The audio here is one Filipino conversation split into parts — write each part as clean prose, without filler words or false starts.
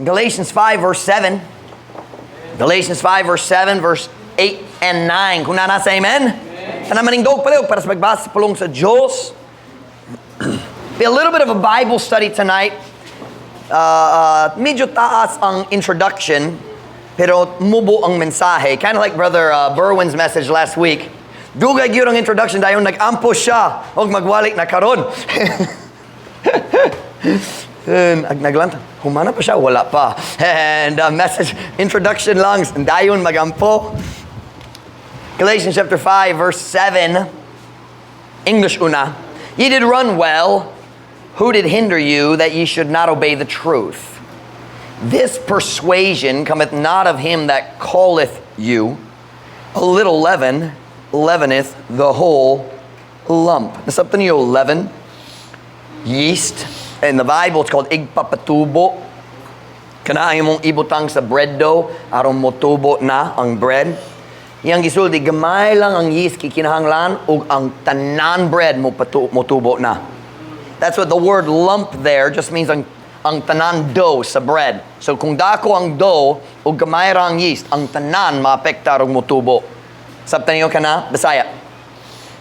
Galatians 5 verse 7. Galatians 5 verse 7, verse 8 and 9. Kung nasa amen? Sana maningdog pala para sa pagbasa pulong sa Diyos. Be a little bit of a Bible study tonight. Medyo taas ang introduction, pero mubo ang mensahe. Kind of like Brother Berwin's message last week. Dugay yun ang introduction dahil nag-ampo siya o magwalik na karon. Naglanta, humana pa siya, wala pa. And message, introduction lang, dayon magampo. Galatians chapter 5, verse 7, English una. Ye did run well. Who did hinder you that ye should not obey the truth? This persuasion cometh not of him that calleth you. A little leaven leaveneth the whole lump. Nasabtan niyo leaven? Yeast. In the Bible, it's called igpapatubo. Kanaay mong ibutang sa bread dough, aron motubo na ang bread. Yang gisulti, gamay lang ang yeast kikinahanglan ug ang tanan bread motubo na. That's what the word lump there just means ang tanan dough sa bread. So kung dako ang dough ug gamay ra ang yeast, ang tanan maapektar ug motubo. Sabtan niyo kana, Bisaya.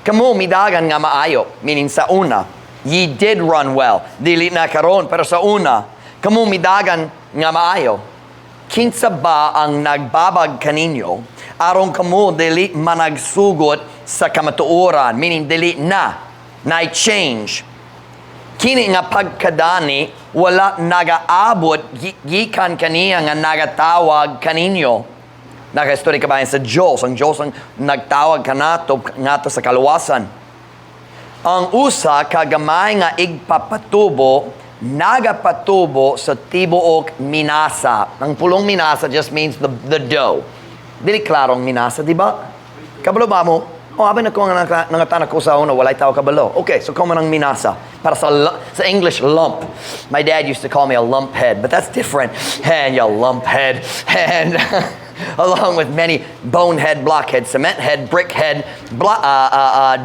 Kamo midagan nga maayo, meaning sa una. Ye did run well. Dili na karon, pero sa una, kamo midagan nga maayo. Kinsa ba ang nagbabag kaninyo aron kamo dili managsugot sa kamatuoran, meaning dili na change. Kini nga pagkadani wala nagaabot gikan kaniya nga nagatawag kaninyo. Naka-story ka ba sa Diyos? Ang Diyos ang nagtawag kanato ngato sa kaluwasan. Ang usa kagamay nga igpapatubo, nagapatubo sa tibuok minasa. Ang pulong minasa just means the dough. Dili klarong minasa, di ba? Kabalo ba mo? Abay na ko nga nangatana ko sa una, walay tao kabalo. Okay, so kung manang minasa. Para sa English, lump. My dad used to call me a lump head, but that's different. And you lump head. And along with many bonehead, blockhead, cement head, brick head,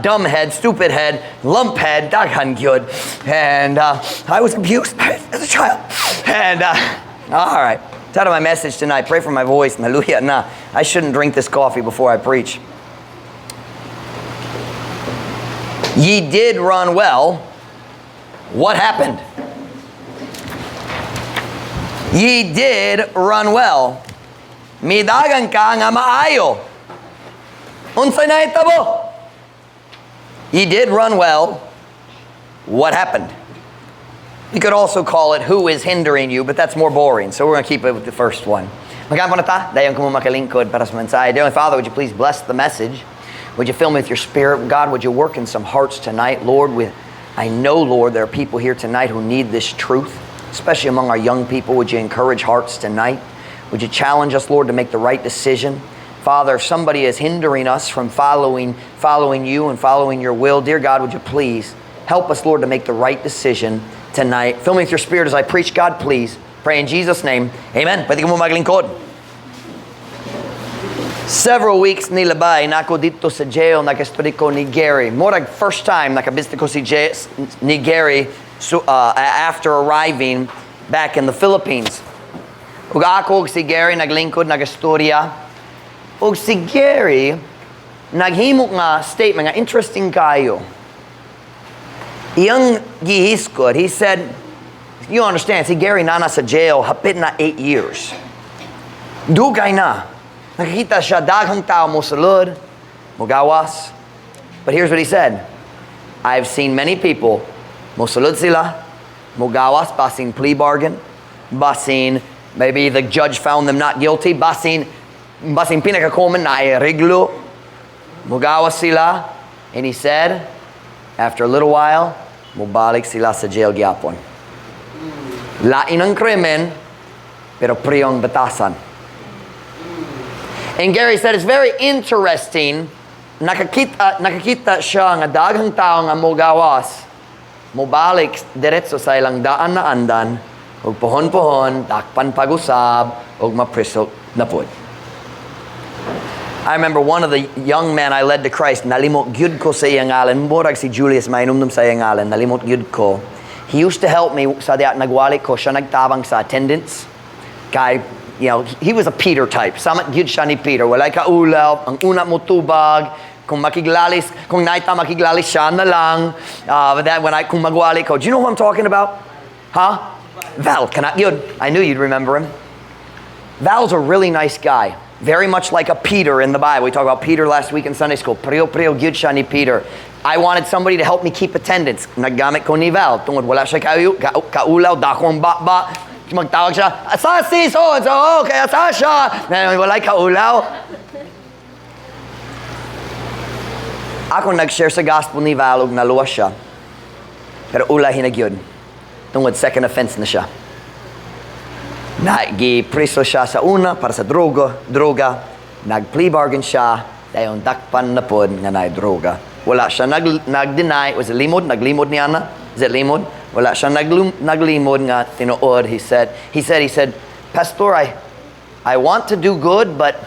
dumb head, stupid head, lump head, daghan gyud. And I was abused as a child. And all right, it's out of my message tonight. Pray for my voice. Hallelujah. Nah, I shouldn't drink this coffee before I preach. Ye did run well. What happened? Ye did run well. Midagan ka nga maayo. Unsay nahitabo? Ye did run well. What happened? You could also call it who is hindering you, but that's more boring. So we're going to keep it with the first one. Magkano na ta? Dayon ko mo makalingkod para sa mensahe. Dear Father, would you please bless the message? Would you fill me with your spirit? God, would you work in some hearts tonight? Lord, I know, Lord, there are people here tonight who need this truth, especially among our young people. Would you encourage hearts tonight? Would you challenge us, Lord, to make the right decision? Father, if somebody is hindering us from following you and following your will, dear God, would you please help us, Lord, to make the right decision tonight? Fill me with your spirit as I preach, God, please. Pray in Jesus' name. Amen. Pwede ka mo maglingkod. Several weeks nilabay na ako dito sa jail, nag-study ko ni Gary. Morag first time nakabisita ko ni Gary after arriving back in the Philippines. Ug ako si Gary naglingkod, nagastorya. Ug si Gary naghimo nga statement nga interesting kayo. Iyang gihiskod, he said, you understand, si Gary na sa jail hapit na 8 years. Dugay na. Nakikita siya daghang tao mo sulod, mo gawas. But here's what he said. I've seen many people mo sulod sila, mo gawas, basin plea bargain, basin maybe the judge found them not guilty, basin pinakakoman na ireglo, mo gawas sila, and he said, after a little while, mo balik sila sa jail gyapon. Lain ang krimen, pero priyong batasan. And Gary said, it's very interesting, nakakita siya nga daghang tao nga mo gawas, mo balik diretso sa ilang daan na andan, ug pohon-pohon, takpan pag-usab, ug maprisok na pud. I remember one of the young men I led to Christ, nalimot gyud ko sa iyang ngalan, murag si Julius, mainumdum sa iyang ngalan, nalimot gyud ko. He used to help me sa diat nagwalik ko, siya nagtabang sa attendance. Kay, he was a Peter type. Samat gyud siya ni Peter. Walay kaulaw, ang una mo tubag, kung naita makiglalis siya na lang. But then kung magwali ko, do you know who I'm talking about? Huh? Val, kanat yun. I knew you'd remember him. Val's a really nice guy. Very much like a Peter in the Bible. We talked about Peter last week in Sunday school. Priyo gyud siya ni Peter. I wanted somebody to help me keep attendance. Naggamit ko ni Val. Tungod wala siya kaulaw, dako ang ba. Magtawag siya, asa si so, okay, asa siya. Wala kaulaw. Ako nag-share sa gospel ni Val ug naluwas siya. Pero ulahin na gyud. Tungod second offense na siya. Gipriso siya sa una para sa droga. Nag-plea bargain siya. Dayon dakpan na pod nga na droga. Wala siya nag-deny. Was it limod? Naglimod niya na? Is it limod? Wala siya naglimod nga tinuod. He said, Pastor, I want to do good, but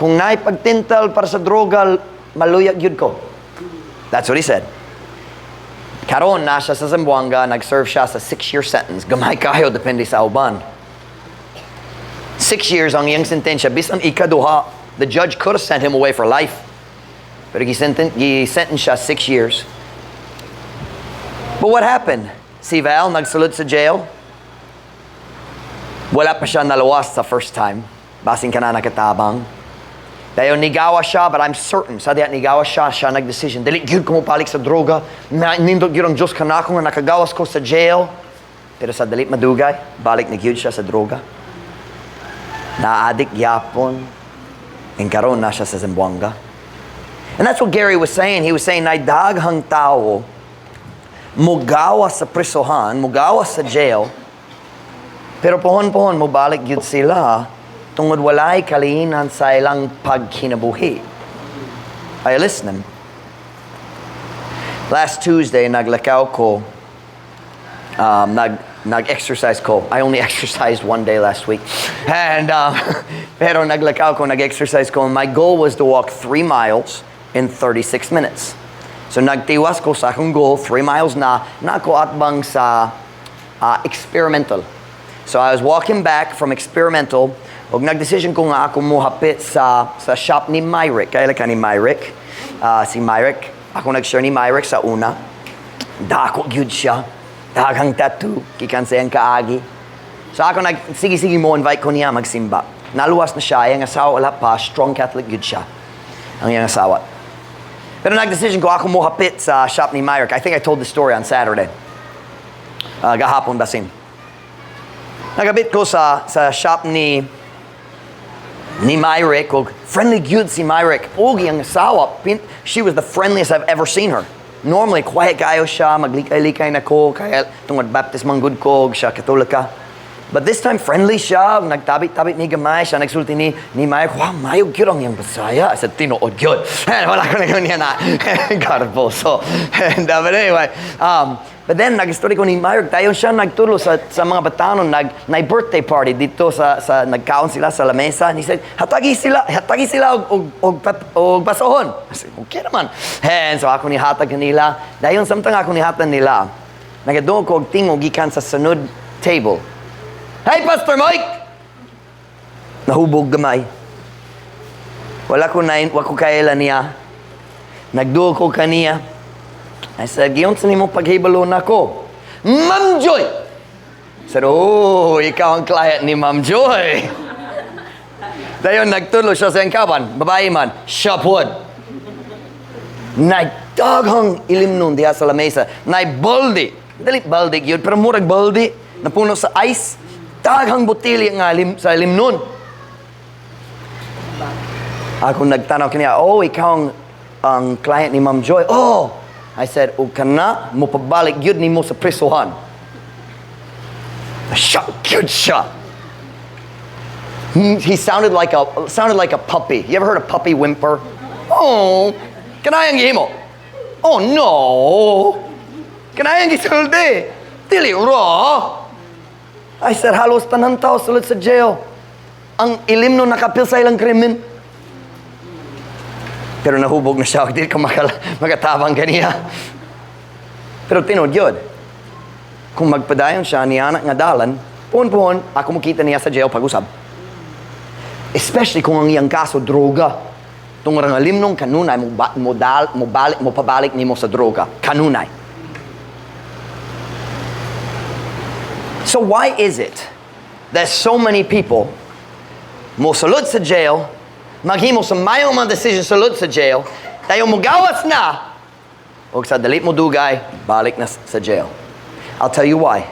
kung naipagtintal para sa droga, maluyag yun ko. That's what he said. Karon na siya sa Zamboanga, nag-serve siya sa 6-year sentence. Gamay kayo, depende sa uban. 6 years ang iyang sentensya. Bisan ikaduha, the judge could have sent him away for life. Pero gi-sentence siya 6 years. But what happened? Si Val nagsulod sa jail. Wala pa siya nalawas sa first time. Basing ka na nakatabang. Dayon nigawa siya, but I'm certain, sa diyan nigawa siya nag-decision. Dili gyud ko mo palik sa droga. Nindot gyud ang Diyos kanako nga nakagawas ko sa jail. Pero sa dili madugay, balik na gyud siya sa droga. Na-addict yapon. And karon na siya sa Zamboanga. And that's what Gary was saying. He was saying, na daghang tao mugawas sa prisohan, mugawas sa jail, pero pohon-pohon mo balik gyud sila tungod walay kalihinan sa ilang pagkinabuhi. Are you listening? Last Tuesday, naglakaw ko, nag-exercise ko. I only exercised one day last week. And, pero naglakaw ko, nag-exercise ko. My goal was to walk 3 miles in 36 minutes. So nagtiwas ko sa akong goal, 3 miles na ako atbang sa experimental. So I was walking back from experimental, ug nagdesisyon ko nga ako muhapit sa shop ni Myrick. Kaya ka ni Myrick. Si Myrick, ako nag-share ni Myrick sa una. Dako gyud siya. Daghang tattoo, kikan sa iyang kaagi. So ako sige mo invite ko niya magsimba. Naluwas na siya, iyang asawa wala pa, strong Catholic gyud siya. Ang iyang asawa. Pero nag-decision ko ako muhapit sa shop ni Myrick. I think I told the story on Saturday. Gahapon basin. Nagabit ko sa shop ni Myrick. Friendly gyud si Myrick. Ogi ang asawa. She was the friendliest I've ever seen her. Normally, quiet kayo siya. Maglikay-likay na ko. Kaya tungod baptism good ko. Siya katolika. But this time, friendly siya. Nagtabit-tabit ni gamay. Siya nagsulti ni Myrick. Wow, mayog gyud ang iyang basaya. I said, tinuod gyud. Wala ko na yun yan na. Garboso. But anyway, but then, nag-story ko ni Myrick. Tayo siya nagtulo sa mga batanon. Nag-birthday party dito nagkaon sila sa lamesa. And he said, hatagi sila og basohon. I said, okay naman. And so ako ni hatag kanila. Dayon samtang ako ni hatag nila. Nagadoon ko og tingog gikan sa sunod table. Hey, Pastor Mike! Nahubog gamay. Wala ko kailan niya. Nagduo ko kaniya. I said, giyon sa nimo paghibalo na ko. Ma'am Joy! I said, oh, ikaw ang client ni Ma'am Joy. Dayon, nagtulo siya sa engkaban. Babae man, shopwood. Nagdaghang ilim nun diha sa lamesa. Baldi. Dali baldi yun, pero murag baldi. Napuno sa ice. Daghang butili nga sa ilim nun. Ako nagtanaw kaniya, oh, ikaw ang client ni Ma'am Joy. Oh! I said, o ka na, mo pabalik yun ni mo sa prisohan. Siya, cute siya. He sounded like a puppy. You ever heard a puppy whimper? Oh, kanayang gihimo. Oh no. Kanayang gisulti. Dili raw. I said, halos tanan tao sulod sa jail. Ang ilim no nakapil sa ilang krimen. Pero nahubog na siya. Hindi ka magatabang kaniya. Pero tinod yun. Kung magpadayon siya ni anak nga dalan, Puhon-puhon, ako makita niya sa jail pag-usab. Especially kung ang iyang kaso, droga. Itong rangalim nung kanunay, mo pabalik ni mo sa droga. Kanunay. So why is it that so many people mo sulod sa jail, maghimo sa mayong mga decision sulod sa jail, tayo mo gawas na, o sa dalit mo dugay, balik na sa jail. I'll tell you why.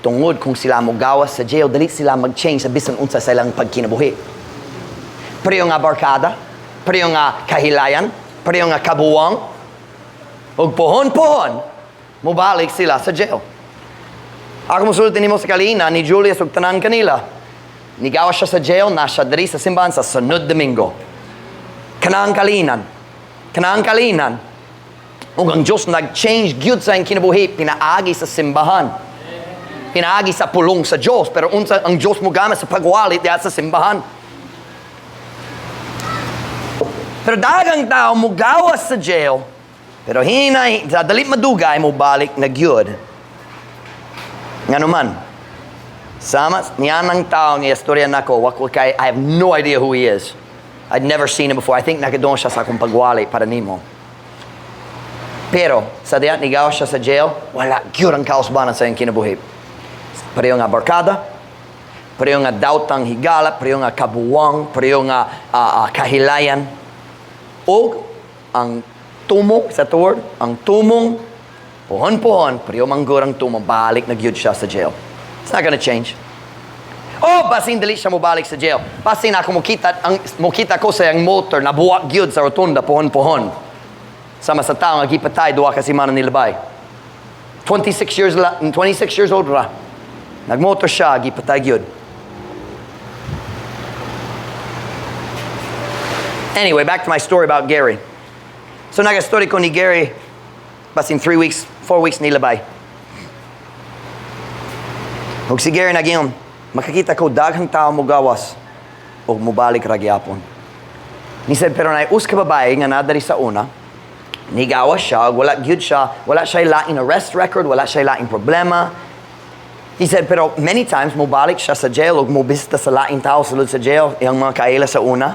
Tungod kung sila mo gawas sa jail, dalit sila mag-change sa bisan unsa sa ilang pagkinabuhi. Pero nga barkada, pero nga kahilayan, pero nga kabuwang, o pohon-pohon, mo balik sila sa jail. Ako musultin mo sa kalina ni Julius ug tanan kanila. Nigawas siya sa jail, nasa diri sa simbahan sa sunod Domingo. Kanang kalinan. Ug ang Diyos nag-change gyud sa ang kinabuhi, pinaagi sa simbahan. Pinaagi sa pulong sa Diyos, pero unsa ang Diyos mo gamit sa pagwalit diha sa simbahan. Pero daghang tao mo gawas sa jail, pero hinay, sa dalit madugay mo balik na gyud. Ngano man, sama niyan ang tao ng istorya nako, I have no idea who he is. I'd never seen him before. I think nakadoon siya sa akong pagwali para nimo. Pero, sa diyan nigawas siya sa jail, wala gyud ang kausbanan sa iyang kinabuhi. Pareho nga barkada, pareho nga dautang higala, pareho nga kabuwang, pareho nga kahilayan. O ang tumong, sa word, ang tumong, pohon-pohon, pareho manggurang tumong, balik na gyud siya sa jail. It's not gonna change. Oh, basin dali siya mo balik sa jail. Basin ako mukita ko sa iyang motor, nabuwak gyud sa rotunda, pohon-pohon. Sama sa tao nga gipatay duwa ka semana nilabay. 26 years old ra. Nagmotor siya gipatay gyud. Anyway, back to my story about Gary. So naga-story ko ni Gary basin 4 weeks nilabay. Ug si Gary nagyon, makakita ko daghang tao mo gawas ug mobalik ra gyapon. Ni said pero nay us ka babae nga nadari sa una. Nigawas siya, wala siya laing arrest record, wala siya laing problema. He said, pero many times, mobalik siya sa jail, o mobisita sa laing tao sulod sa jail, yung mga kaila sa una.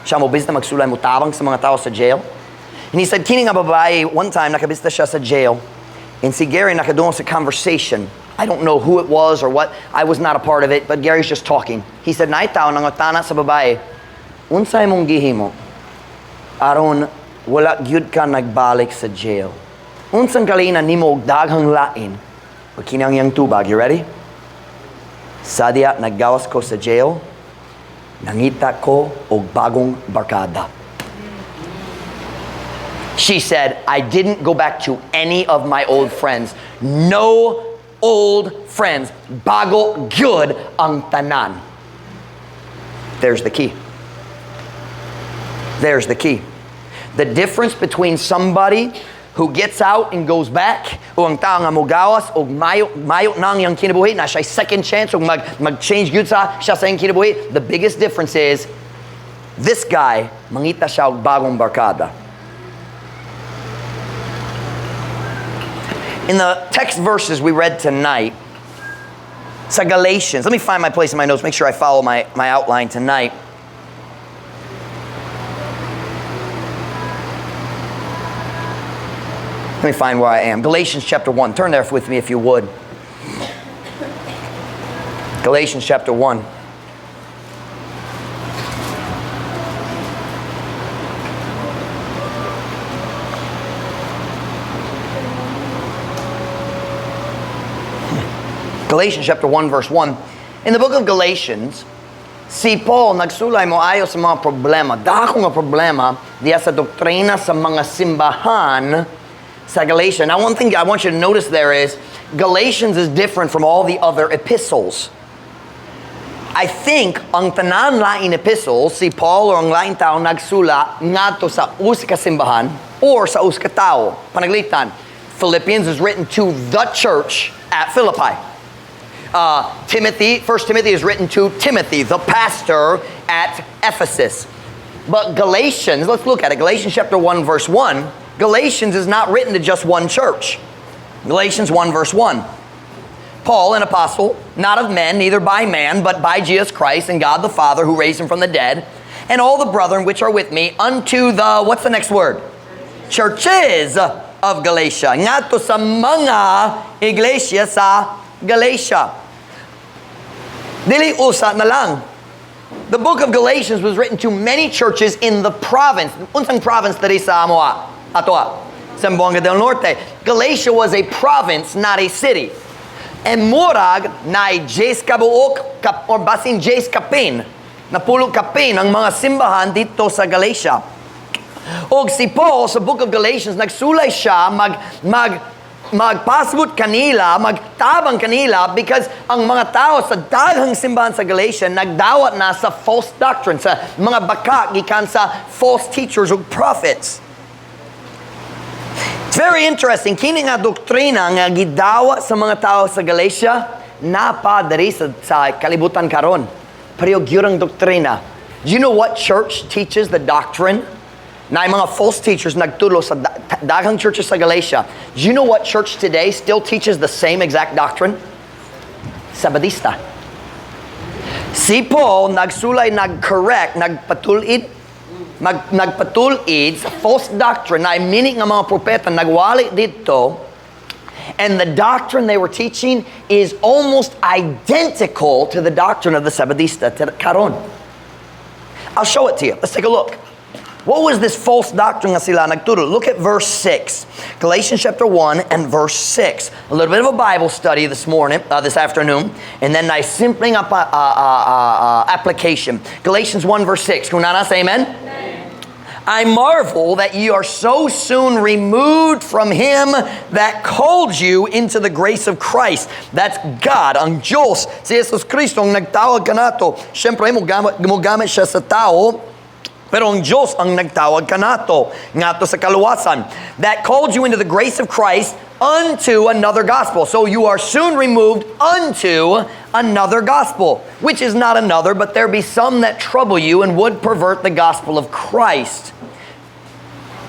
Siya mobisita magsulay, mutabang sa mga tao sa jail. And he said, kini nga babae, one time, nakabisita siya sa jail, and si Gary nakadoon sa conversation. I don't know who it was or what, I was not a part of it, but Gary's just talking. He said, naay tao, nangutana sa babae, unsay mong gihimo? Aron, wala gyud ka nagbalik sa jail. Unsang kalina nimo og daghang lain. Pag kinang yang tubag, you ready? Sadya naggawas ko sa jail, nangita ko og bagong barkada. She said, I didn't go back to any of my old friends. No old friends. Bago gyud ang tanan. There's the key. There's the key. The difference between somebody who gets out and goes back o ang tao nga mogawas o mayo nang yang kinabuhi na siya second chance o mag-change gyud siya sa yung kinabuhi, the biggest difference is this guy mangita siya og bagong barkada. In the text verses we read tonight sa Galatians, let me find my place in my notes, make sure I follow my outline tonight. Let me find where I am. Galatians chapter 1. Turn there with me if you would. Galatians chapter 1. Galatians chapter 1 verse 1. In the book of Galatians, si Paul nagsulay mo ayo sa mga problema. Dako nga problema diya sa doktrina sa mga simbahan sa Galatians. Now, one thing I want you to notice there is Galatians is different from all the other epistles. I think ang tanan lain epistles, si Paul or ang lain tao nagsula ngadto sa usa ka simbahan or sa usa ka tao. Panaglitan, Philippians is written to the church at Philippi. 1 Timothy is written to Timothy, the pastor at Ephesus. But Galatians, let's look at it. Galatians chapter 1 verse 1. Galatians is not written to just one church. Galatians 1 verse 1. Paul, an apostle, not of men, neither by man, but by Jesus Christ and God the Father who raised him from the dead, and all the brethren which are with me, unto the, what's the next word? Churches of Galatia. Ngadto sa mga iglesia sa Galatia. Dili usa na lang. The book of Galatians was written to many churches in the province. Unsang province diri sa amoa? Atoa. Zamboanga del Norte. Galatia was a province, not a city. And murag na Jes kabuok or basin Jes kapin. Napulo kapin ang mga simbahan dito sa Galatia. Og si Paul sa book of Galatians nagsulay siya magpasabot kanila, magtabang kanila because ang mga tao sa daghang simbahan sa Galatia nagdawat na sa false doctrine, sa mga baka gikan sa false teachers ug prophets. It's very interesting. Kini nga doktrina nga gidawa sa mga tao sa Galatia, napadari sa kalibutan karon. Pero gyurang doktrina. Do you know what church teaches the doctrine? Na mga false teachers nagtulo sa daghang churches sa Galatia. Do you know what church today still teaches the same exact doctrine? Sabadista. Si Paul nagsulay, nagcorrect, nagpatulid sa false doctrine na mini nga mga propeta nagwali dito, and the doctrine they were teaching is almost identical to the doctrine of the Sabadista karon. I'll show it to you. Let's take a look. What was this false doctrine nga sila nagturo? Look at verse 6. Galatians chapter 1 and verse 6. A little bit of a Bible study this afternoon, and then a simple application. Galatians 1 verse 6. Kung nana say amen? I marvel that ye are so soon removed from him that called you into the grace of Christ. That's God, ang Diyos. Si Jesus Cristo ang nagtawag ka nato. Siyempre, gumagamit siya sa tao, pero ang Diyos ang nagtawag ka nato. Ngato sa kaluwasan. That called you into the grace of Christ unto another gospel. So you are soon removed unto another gospel, which is not another, but there be some that trouble you and would pervert the gospel of Christ.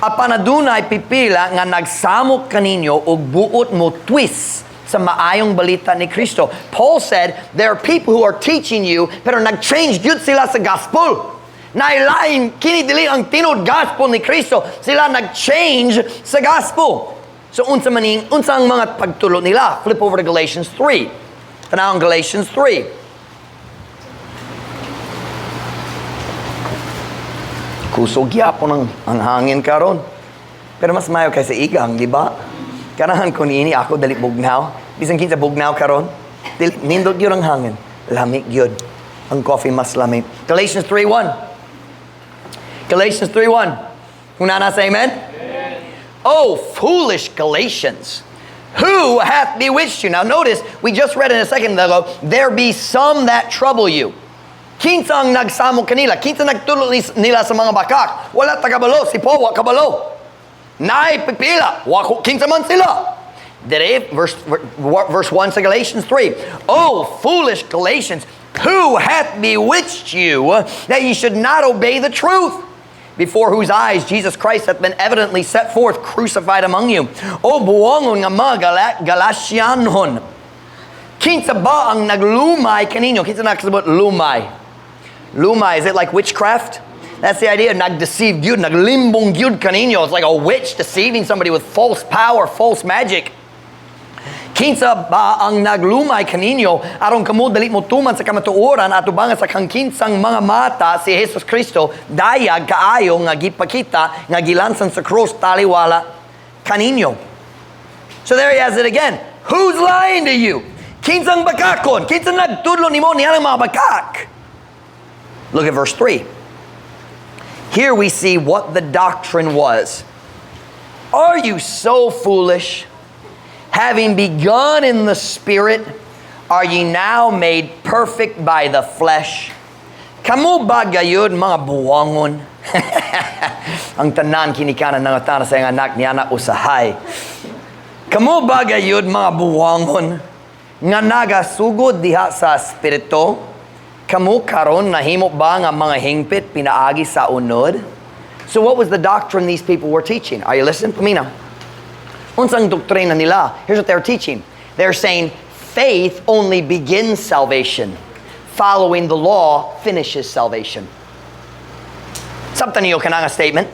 Apanadunay pipila nga nagsamok kaninyo og buot mo twist sa maayong balita ni Kristo. Paul said there are people who are teaching you pero nag-change gyud sila sa gospel. Nailain kini dili ang tinud gospel ni Kristo. Sila nag-change sa gospel. So unsa ang mga pagtulo nila? Flip over to Galatians 3. Tanaw ang Galatians 3. Kusog yapon ang hangin karon. Pero mas mayo kaysa igang, di ba? Kanahan ko niini ako dali bugnaw. Bisan kinsa bugnaw karon, nindot gyud ang hangin. Lamig gyud. Ang coffee mas lamig. Galatians 3:1. Galatians 3:1. Kung nana say amen? Oh, foolish Galatians, who hath bewitched you? Now notice, we just read in a second ago, there be some that trouble you. Kinsa ang nagsamok kanila? Kinsa nagtulo nila sa mga bakak? Wala tagabalo. Si Paul, wa kabalo. Nay pipila. Kinsa man sila. Dire, verse 1 sa Galatians 3. Oh, foolish Galatians, who hath bewitched you that ye should not obey the truth? Before whose eyes Jesus Christ hath been evidently set forth, crucified among you. O buwangon nga mga Galatianhon. Kinsa ba ang naglumay kaninyo? Kinsa nakasabot lumay? Lumay, is it like witchcraft? That's the idea. Nag-deceive gyud, naglimbong gyud kaninyo. It's like a witch deceiving somebody with false power, false magic. Kinsa ba ang naglumay kaninyo aron kamo dali mo tuman sa kamatuoran at ubangan sa kangkinsang mga mata si Jesus Kristo dayag kaayo nga gipakita nga gilansan sa cross taliwala kaninyo. So there he has it again. Who's lying to you? Kinsang bakakon? Kinsa nagtudlo nimo niya ng mga bakak? Look at verse 3. Here we see what the doctrine was. Are you so foolish? Having begun in the Spirit, are ye now made perfect by the flesh? Kamu ba gayud mga buwangon? Ang tanan kinikanan ng tana sa anak niya na usahay. Kamu ba gayud mga buwangon nga nagasugod diha sa Espiritu? Kamu karon nahimo ba nga mga hingpit pinaagi sa unod? So what was the doctrine these people were teaching? Are you listening? Pamina. Unsang doktrina nila? Here's what they're teaching. They're saying faith only begins salvation. Following the law finishes salvation. Sabta niyo ka na nga statement?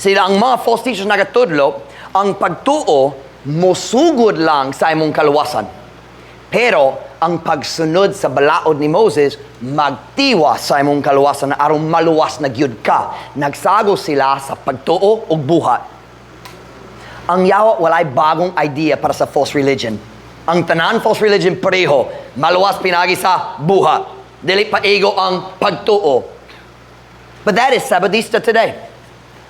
Sila ang mga false teachers nagatudlo, ang pagtuo mosugod lang sa imong kaluwasan. Pero ang pagsunod sa balaod ni Moses, magtiwa sa imong kaluwasan na aron maluwas na gyud ka. Nagsago sila sa pagtuo ug buhat. Ang yawa walay bagong idea para sa false religion. Ang tanan false religion pareho, maluwas pinagi sa buhat. Dili pa ego ang pagtuo. But that is Sabadista today.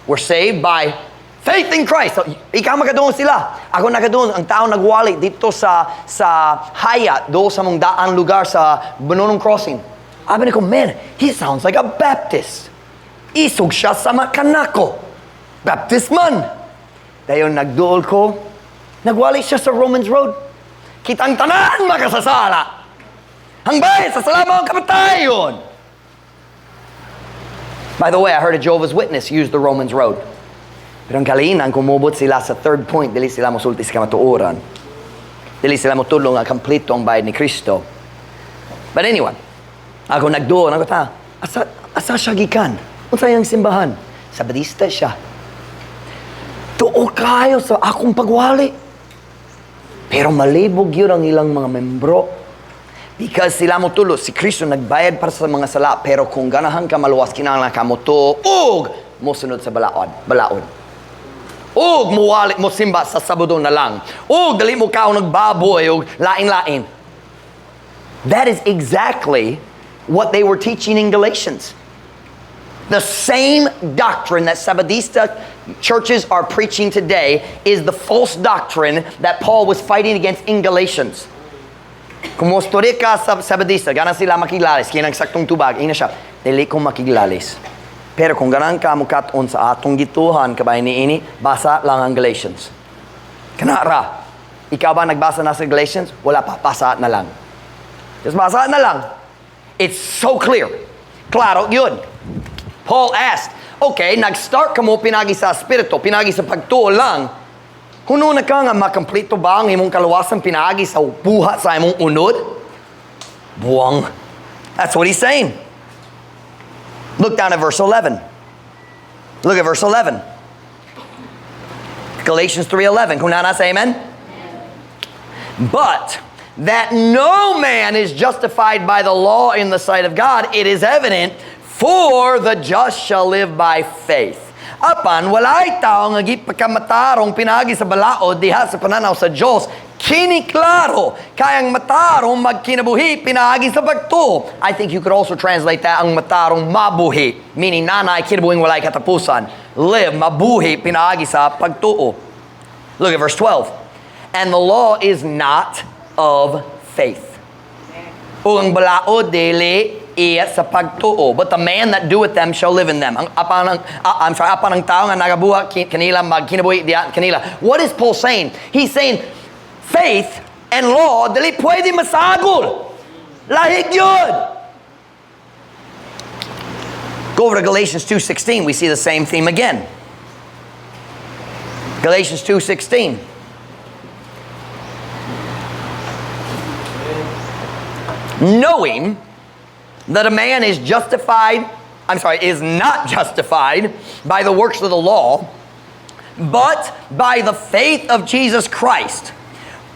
We're saved by faith in Christ. So, ikaw magadoon sila. Ako nagadoon. Ang tao nagwali dito sa Hayat, do sa mong daan lugar sa Banonong Crossing. Abi ko, man, he sounds like a Baptist. Isog siya sa kanako. Baptist man. Dayon nagduol ko, nagwali siya sa Romans Road. Kitang tanan makasasala. Hangbay, sa salama ang kamatayon. By the way, I heard a Jehovah's Witness use the Romans Road. Pero ang kaliinan, kumubot sila sa third point, dili sila mosultis ka matuoran. Dili sila motulong nga kompleto ang bayad ni Kristo. But anyway, ako nagdoon, ako asa siya gikan? Unsa yang simbahan? Sabadista siya. Tuo kayo sa akong pagwali. Pero malibog yun ang ilang mga membro. Because sila mo tulo, si Kristo nagbayad para sa mga sala, pero kung ganahan ka maluwas, kinahanglan ka mo to, ug mo sunod sa balaod. Ug muwali mo simba sa Sabado na lang. Ug dali mo ka nagbaboy ug lain-lain. That is exactly what they were teaching in Galatians. The same doctrine that Sabadista churches are preaching today is the false doctrine that Paul was fighting against in Galatians. Kung mostore ka sa Sabadista, gana sila makilalis, kinang saktong tubag, ina siya, dili ko makilalis. Pero kung ganan ka mukaton sa atong gituhan, kabay ni ini, basa lang ang Galatians. Kanara, ikaw ba nagbasa na sa Galatians? Wala pa, basa na lang. Just basa na lang. It's so clear. Klaro yun. Paul asked, okay, nag-start ka mo pinagi sa spirito, pinagi sa pagtuo lang. Kuno na ka nga makompleto ba ang imong kaluwasan pinagi sa buhat sa imong unod? Buwang. That's what he's saying. Look down at verse 11. Look at verse 11. Galatians 3:11. Kung nasa amen? But that no man is justified by the law in the sight of God, it is evident, for the just shall live by faith. Apan, walay tao nga gipakamatarong pinagi sa balaod diha sa pananaw sa Diyos. Kiniklaro, kayang matarong magkinabuhi pinagi sa pagtuo. I think you could also translate that ang matarong mabuhi, meaning nanay kinabuhing walay katapusan. Live, mabuhi pinagi sa pagtuo. Look at verse 12. And the law is not of faith. O ang balaod dili iya sa pagtuo, but the man that doeth them shall live in them. Apan ang tao nga nagabuhat kanila magkinabuhi diyan kanila. What is Paul saying? He's saying faith and law dili pwede masagol. Lahig yun. Go over to Galatians 2:16. We see the same theme again. Galatians 2:16. Knowing that a man is is not justified by the works of the law, but by the faith of Jesus Christ.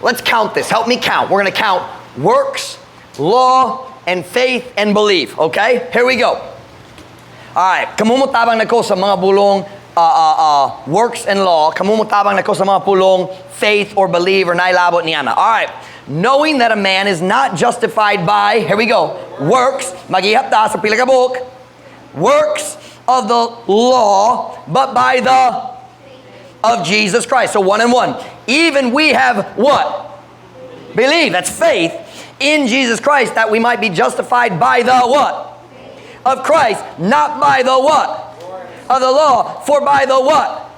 Let's count this. Help me count. We're going to count works, law, and faith and belief. Okay? Here we go. Alright. Kamumutabang na ko sa mga bulong works and law. Kamumutabang na ko sa mga pulong faith or believe or nailabot niyana. Alright. Knowing that a man is not justified by, here we go, works, maghihap ta sa pila ka book, works of the law, but by the of Jesus Christ. So 1 and 1. Even we have what? Believe. That's faith in Jesus Christ, that we might be justified by the what? Of Christ, not by the what? Of the law. For by the what?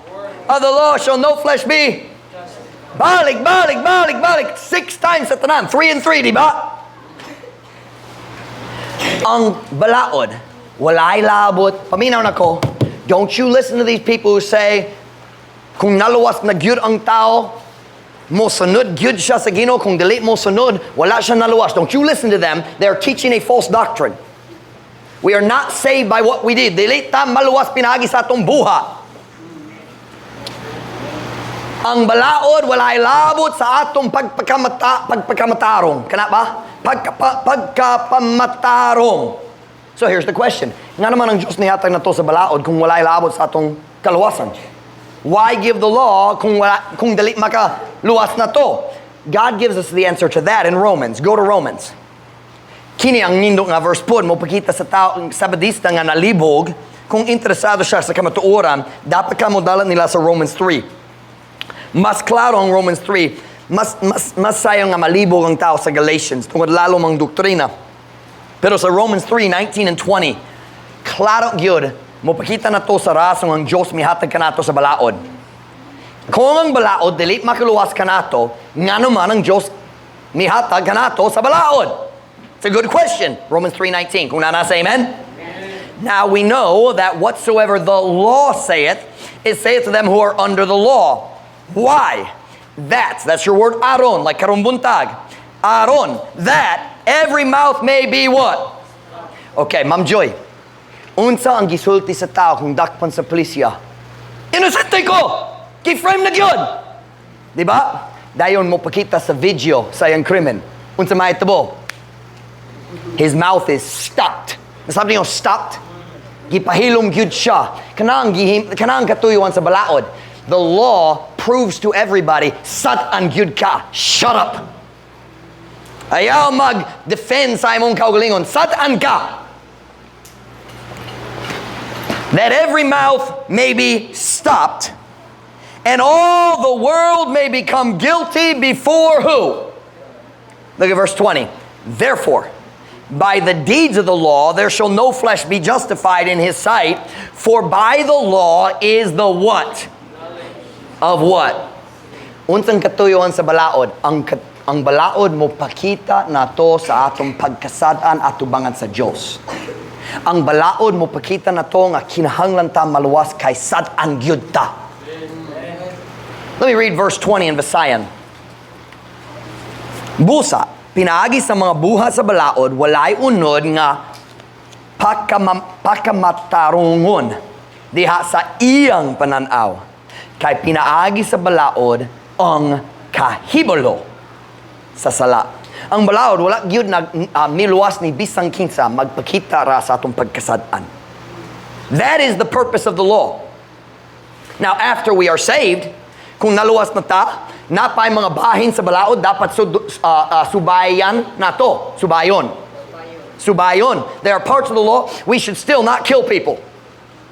Of the law shall no flesh be. Balik. 6 times sa tanan. 3 and 3, di ba? Ang balaod, walay labot. Paminaw na ko, don't you listen to these people who say, kung naluwas na gyud ang tao, mo sunod gyud siya sa Ginoo. Kung dili mo sunod, wala siya naluwas. Don't you listen to them. They are teaching a false doctrine. We are not saved by what we did. Dili ta maluwas pinagi sa atong buha. Ang balaod walay labot sa atong pagpakamatarong. Kana ba? Pagkapamatarong. So here's the question. Nga naman ang Diyos nihatag na to sa balaod kung walay labot sa atong kaluwasan? Why give the law kung dali makaluwas na to? God gives us the answer to that in Romans. Go to Romans. Kini ang nindot nga verse po, mo pakita sa tao, sabadista nga nalibog, kung interesado siya sa kamatuoran, dapat ka mo dalan nila sa Romans 3. Mas klaro ang Romans 3. Mas sayang nga malibog ang tao sa Galatians tungkol lalo mang doktrina. Pero sa Romans 3:19 and 20, klaro gyud mo pakita na to sa rasong ang Diyos mihatag kanato sa balaod. Kung ang balaod dili makaluwas kanato, nga naman ang Diyos mihatag kanato sa balaod. It's a good question. Romans 3:19. Kung nasa amen? Now we know that whatsoever the law saith, it saith to them who are under the law. Why? That's your word aron, like karumbuntag. Aron, that every mouth may be what? Okay, Ma'am Joy. Unsa ang gisulti sa tao kung dakpan sa pulisya? Inosente ko! Kiframe na gyud! Diba? Dayon mo pakita sa video sa iyang krimen. Unsa mahitabo? His mouth is stopped. Nasabi niyo stopped? Gipahilom gyud siya. Kanang katuyuan sa balaod. The law proves to everybody, sat-an gyud ka. Shut up. Ayaw mag-defend sa imong kaugalingon. Sat-an ka. That every mouth may be stopped, and all the world may become guilty before who? Look at verse 20. Therefore, by the deeds of the law, there shall no flesh be justified in his sight, for by the law is the what? Of what? Unsang katuyuan sa balaod? Ang balaod mo pakita na to sa atong pagkasadaan at tubangan sa Diyos. Ang balaod mo pakita na to nga kinahanglan ta maluwas kay sad-an gyud ta. Let me read verse 20 in Visayan. Busa, pinaagi sa mga buha sa balaod, walay unod nga pakamatarungon diha sa iyang pananaw. Kay pinaagi sa balaod ang kahibalo sa sala. Ang balaod wala gyud miluwas ni bisang kinsa magpakita ra sa atong pagkasad-an. That is the purpose of the law. Now after we are saved, kung naluwas na ta, napay mga bahin sa balaod dapat subayan nato, subayon. There are parts of the law we should still not kill people.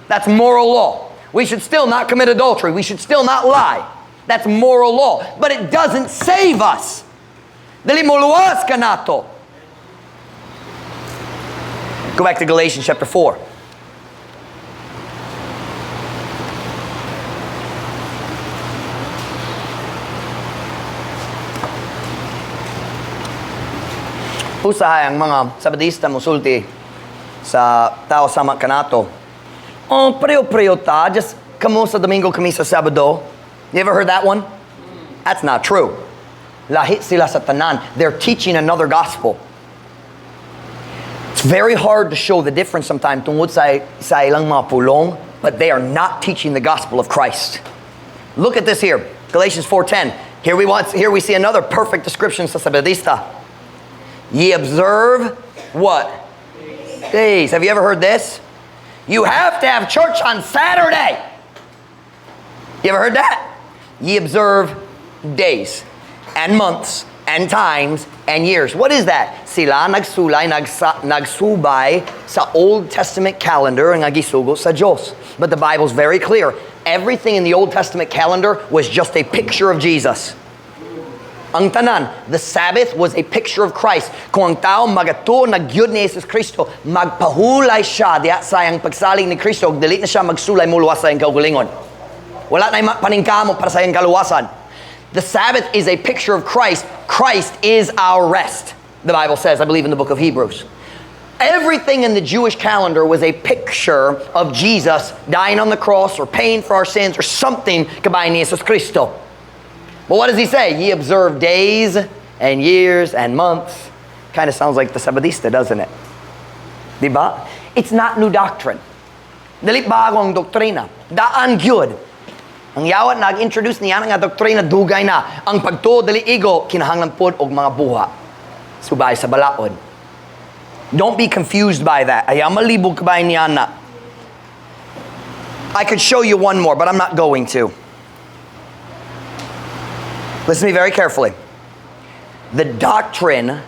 That's moral law. We should still not commit adultery. We should still not lie. That's moral law. But it doesn't save us. Dali mo luwas ka nato. Go back to Galatians chapter 4. Usahay ang mga sabadista musulti sa tao sama kanato. Oh, preo ta, just kamo sa Domingo kami sa Sabado. You ever heard that one? That's not true. Lahi sila sa tanan. They're teaching another gospel. It's very hard to show the difference sometimes tungod sa ilang mga pulong, but they are not teaching the gospel of Christ. Look at this here. Galatians 4:10. Here we see another perfect description sa Sabadista. Ye observe what? Days. Have you ever heard this? You have to have church on Saturday. You ever heard that? Ye observe days and months and times and years. What is that? Sila nagsubay sa Old Testament calendar ang agisugo sa Diyos. But the Bible's very clear. Everything in the Old Testament calendar was just a picture of Jesus. Ang tanan, the Sabbath was a picture of Christ. Kung ang tao magato nagyud ni Jesus Kristo, magpahulay siya diya sa iyang pagsalig ni Kristo, dili na siya magsulay muluwas sa iyang kaugalingon. Wala na paningkamo para sa iyang kaluwasan. The Sabbath is a picture of Christ. Christ is our rest. The Bible says, I believe in the book of Hebrews. Everything in the Jewish calendar was a picture of Jesus dying on the cross or paying for our sins or something kabayan ni Jesus Kristo. But what does he say? Ye observe days and years and months. Kind of sounds like the Sabadista, doesn't it? Diba? It's not new doctrine. Dili bagong doktrina. Daan gyud. Ang yawat nag-introduce niya nga doktrina dugay na. Ang pagtuo dili igo kinahanglan pod og mga buha. Subay sa balaod. Don't be confused by that. Ayaw malibog kabay niya na. I could show you one more, but I'm not going to. Listen to me very carefully. The doctrine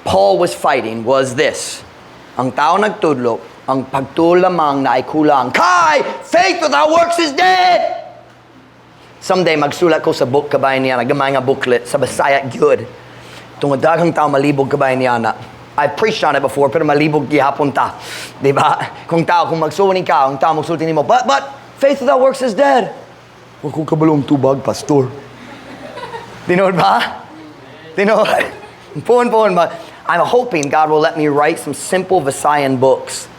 Paul was fighting was this. Ang tao nagtudlo, ang pagtuo lamang na ay kulang. Kai, faith without works is dead. Someday magsulat ko sa book kabay niya, nagamay nga booklet sa Bisaya good. Tungod daghang tao malibog kabay niya na. I've preached on it before, pero malibog gihapon ta. Diba? Kung magsuwanin ka, kung tao magsultin mo, but faith without works is dead. Huwag kong kabalong tubag, pastor. Tinood ba? Tinood? Puon. I'm hoping God will let me write some simple Visayan books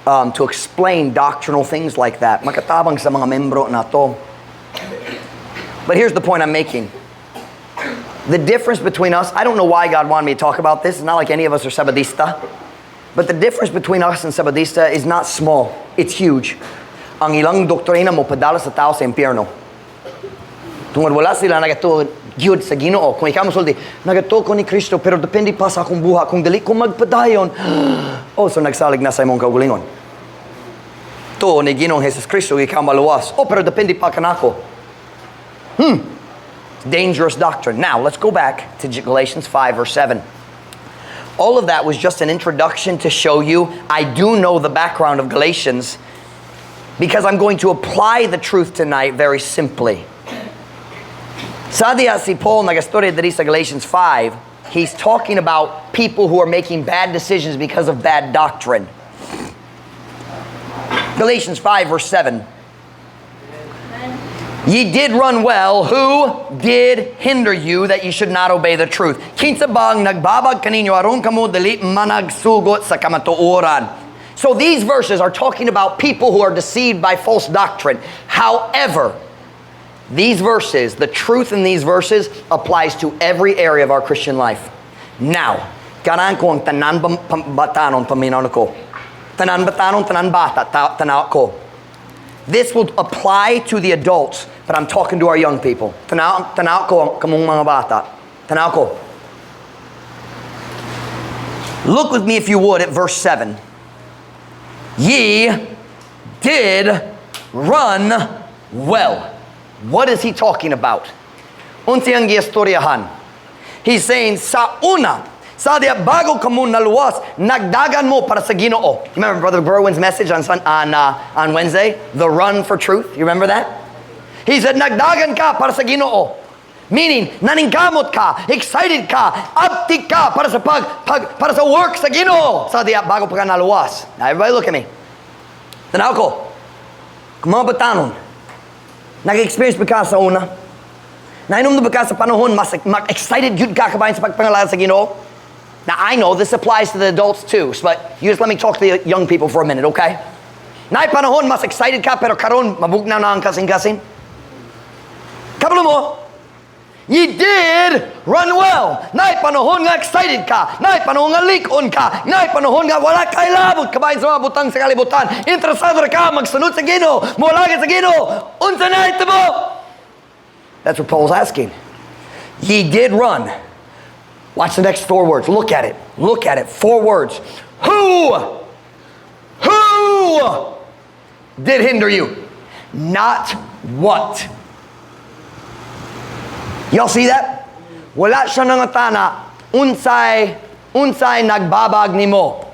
to explain doctrinal things like that. Makatabang sa mga membro na to. But here's the point I'm making. The difference between us, I don't know why God wanted me to talk about this. It's not like any of us are Sabadista. But the difference between us and Sabadista is not small. It's huge. Ang ilang doktrina mo padala sa tao sa impyerno. Tungod wala sila nagatuod gyud sa Ginoo. Kung ikaw mosulti, nagatuo ko ni Kristo pero depende pa sa akong buha. Kung dili ko magpadayon, so nagsalig na sa imong kaugalingon. To ni Ginoong Jesus Kristo ikaw maluwas. Pero depende pa kanako. Dangerous doctrine. Now, let's go back to Galatians 5 verse 7. All of that was just an introduction to show you I do know the background of Galatians because I'm going to apply the truth tonight very simply. Sa diya si Paul nagastorya diri sa Galatians 5, he's talking about people who are making bad decisions because of bad doctrine. Galatians 5 verse 7. Ye did run well, who did hinder you that ye should not obey the truth? Kinsa bang nagbabag kaninyo aron kamo dili managsugot sa kamatuoran. So these verses are talking about people who are deceived by false doctrine. However, these verses, the truth in these verses applies to every area of our Christian life. Now, kanan ko ang tanan batanon paminaw ko. Tanan batanon, tanan bata, tanaw ko. This will apply to the adults, but I'm talking to our young people. Tanaw ko kamong mga bata. Tanaw ko. Look with me if you would at verse 7. Ye did run well. What is he talking about? Unsi ang giistoryahan. He's saying sa una, sa diya bago kamo naluwas, nagdagan mo para sa Ginoo. You remember Brother Berwin's message on Wednesday? The run for truth. You remember that? He said, nagdagan ka para sa Ginoo. Meaning, naningkamot ka, excited ka, uptick ka para sa work sa Ginoo. Sa diya bago pa ka naluwas. Now everybody look at me. Tanaw ko. Kung mga batanon, nag-experience ba ka sa una? Nainom na ba ka sa panahon, mas excited yun ka kabayan sa pagpangalan sa Ginoo? Now, I know this applies to the adults too, but you just let me talk to the young people for a minute, okay? Naay panahon, mas excited ka, pero karon mabugnaw na ang kasing-kasing. Kabalo mo, ye did run well. Naay panahon nga excited ka. Naay panahon nga likon ka. Naay panahon nga wala kay labot kabayan sa mga butang sa kalibutan. Interesado ka magsunod sa Ginoo, mulagit sa Ginoo. Unsa na ito mo? That's what Paul's asking. Ye did run. Watch the next 4 words. Look at it. Look at it. 4 words. Who did hinder you? Not what. Y'all see that? Wala siya nangatana, unsay nagbabag nimo.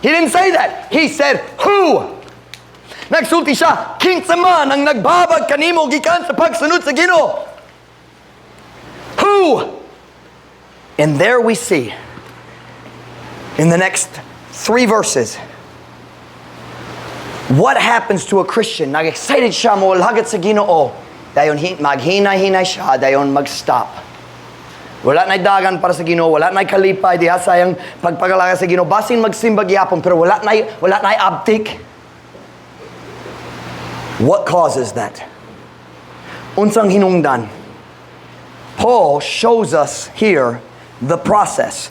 He didn't say that. He said, who? Nagsulti siya, kinsa man ang nagbabag kanimo gikan sa pagsunod sa Ginoo. Who? And there we see, in the next 3 verses, what happens to a Christian? Nag-excited siya mo lagat sa Ginoo. Dayon maghinay-hinay siya, dayon mag-stop. Wala na'y dagan para sa Ginoo, wala na'y kalipay diha sayang pagpagalaga sa Ginoo. Basin magsimba gyapon pero wala na'y abtik. What causes that? Unsang hinungdan? Paul shows us here the process.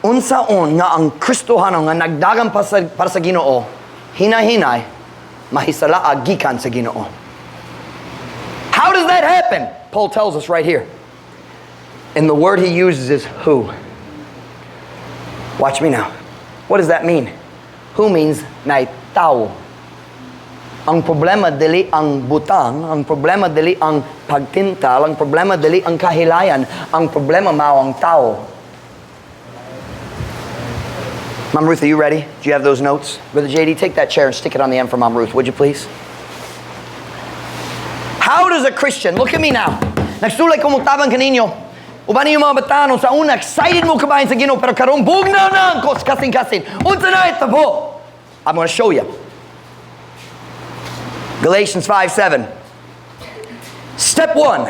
Unsaon nga ang Kristohano nga nagdagan para sa Ginoo, hinay-hinay, mahisala gikan sa Ginoo. How does that happen? Paul tells us right here. And the word he uses is who. Watch me now. What does that mean? Who means naitaw. Ang problema dili ang butang, ang problema dili ang pagtintal, ang problema dili ang kahilayan, ang problema mao ang tao. Mom Ruth, are you ready? Do you have those notes? Brother JD, take that chair and stick it on the end for Mom Ruth, would you please? How does a Christian, look at me now. Nagsulay ko mutabang kaninyo. Uban niyo mga batanon sa una, excited mo kabahin sa Ginoo, pero karong bugnaw na ang kasing-kasing. Unsa na ito po? I'm going to show you. Galatians 5:7. Step 1.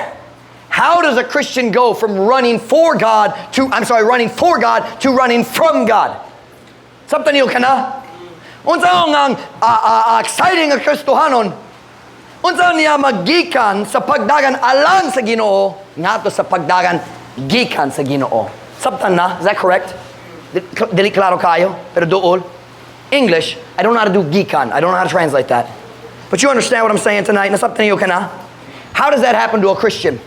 How does a Christian go from running for God to running from God? Sabta niyo ka na? Unsa ang exciting ang Kristohanon? Unsa niya magikan sa pagdagan alang sa Ginoo ngadto sa pagdagan gikan sa Ginoo. Sabta na? Is that correct? Dili klaro kayo? Pero dool? English, I don't know how to do gikan. I don't know how to translate that. But you understand what I'm saying tonight? Nasabta niyo ka na? How does that happen to a Christian?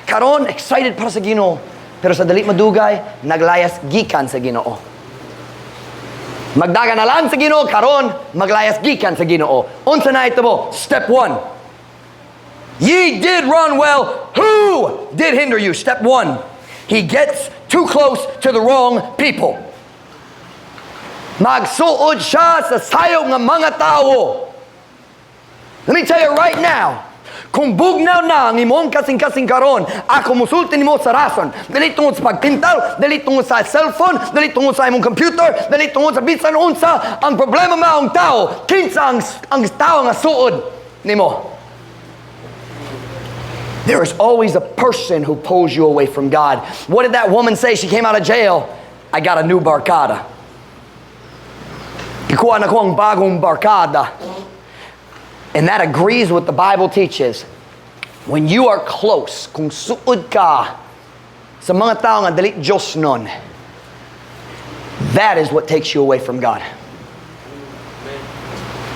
Karon, excited para sa Ginoo. Pero sa dali madugay, naglayas gikan sa Ginoo. Magdagan na lang sa Ginoo, karon, maglayas gikan sa Ginoo. Unsa na ito mo? Step 1. Ye did run well. Who did hinder you? Step 1. He gets too close to the wrong people. Magsuod siya sa sayo ng mga tao. Let me tell you right now, kung bugnaw na ang imong kasing-kasing karon, ako musulti nimo sa rason. Dali tungod sa pagtintal, dali tungod sa cellphone, dali tungod sa imong computer, dali tungod sa bisan unsa, ang problema mao ang tao. Kinsa ang tao nga suod nimo? There is always a person who pulls you away from God. What did that woman say? She came out of jail. I got a new barkada. Ikuha na ko ang bagong barkada. And that agrees with the Bible teaches. When you are close, kung suod ka sa mga tao nga dali Diyos nun, that is what takes you away from God.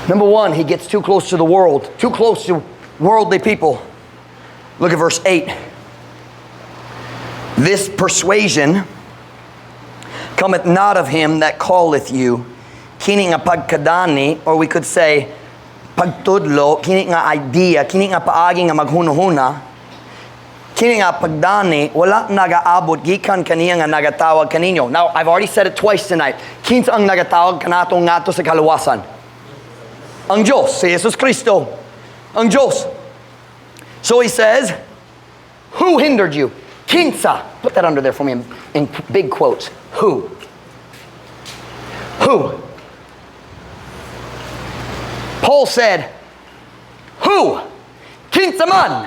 Number 1, he gets too close to the world, too close to worldly people. Look at verse 8. This persuasion cometh not of him that calleth you, kini nga pagkadani, or we could say, pagtudlo, kini nga idea, kini nga paagi nga maghuno-huna, kini nga pagdani, wala nagaabot, gikan kaniya nga nagatawag kaninyo. Now, I've already said it twice tonight. Kinsa ang nagatawag kanatong ngato sa kaluwasan? Ang Diyos, si Jesus Kristo. Ang Diyos. So he says, who hindered you? Kinsa. Put that under there for me in big quotes. Who? Who? Paul said, who? Kinsa man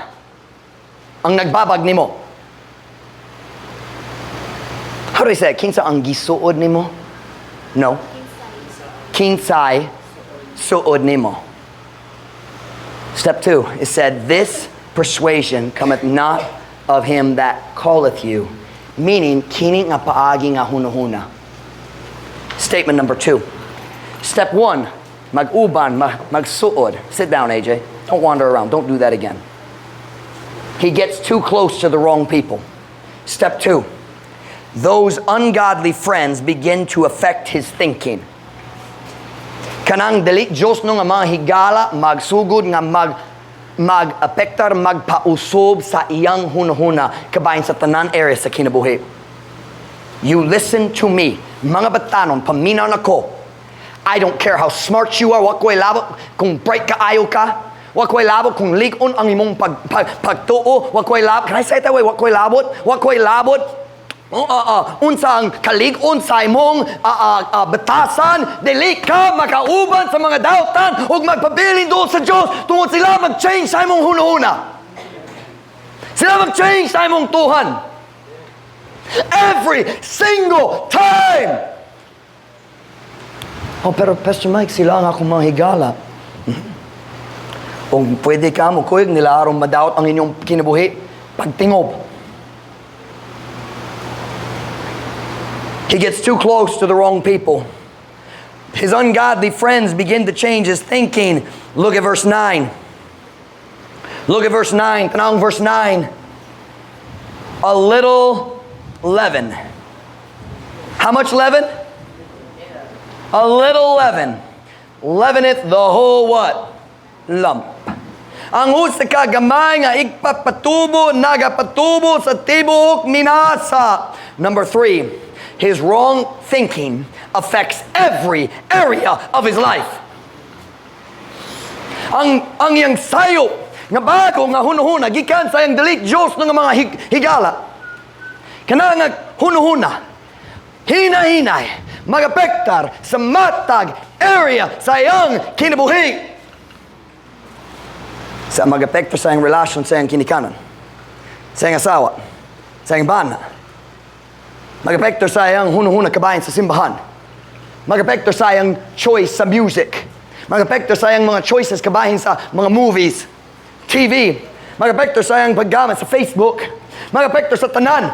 ang nagbabag nimo? How do I say it? Kinsa ang gisuod nimo? No. Kinsay suod nimo. Step 2, it said, this persuasion cometh not of him that calleth you. Meaning, kini nga paagi nga hunahuna. Statement number 2. Step 1, mag-uban, magsuod. Sit down, AJ. Don't wander around. Don't do that again. He gets too close to the wrong people. Step 2, those ungodly friends begin to affect his thinking. Kanang dili Diyos no nga mga higala, magsugod nga mag-apektar, magpausob sa iyang hunahuna kabahin sa tanan area sa kinabuhi. You listen to me. Mga batanon, paminaw na ko. I don't care how smart you are, wa ko'y labot kung bright ka ayo ka, wa ko'y labot kung ligon ang imong pagtuo, wa ko'y labot, can I say it that way? Wa ko'y labot, unsang kaligon sa imong batasan, dili ka makauban sa mga dautan ug magpabilin doon sa Diyos tungod sila mag-change sa imong hunahuna. Sila mag-change sa imong tuhan. Every single time. Oh, pero Pastor Mike, sila ang akong mga higala. Kung pwede ka mo, kuyog nila arong madaot ang inyong kinabuhi, pagtingob. He gets too close to the wrong people. His ungodly friends begin to change his thinking. Look at verse 9. Look at verse 9. Tanawang verse 9. A little leaven. How much leaven? A little leaven. Leaveneth the whole what? Lump. Ang usa ka gamay nga igpapatubo, nagapatubo sa tibuok minasa. Number 3, his wrong thinking affects every area of his life. Ang iyang sayo nga bago nga hunuhuna gikan sa iyang dili Dios nga mga higala. Kana nga hunuhuna hinahinay magapektar sa matag area sa iyang kinabuhi. Sa magapektar sa iyang relasyon sa iyang kinikanan, sa iyang asawa, sa iyang bana. Magapektar sa iyang hunuhuna kabayan sa simbahan. Magapektar sa iyang choice sa music. Magapektar sa iyang mga choices kabahin sa mga movies, TV. Magapektar sa iyang paggamit sa Facebook. Magapektar sa tanan.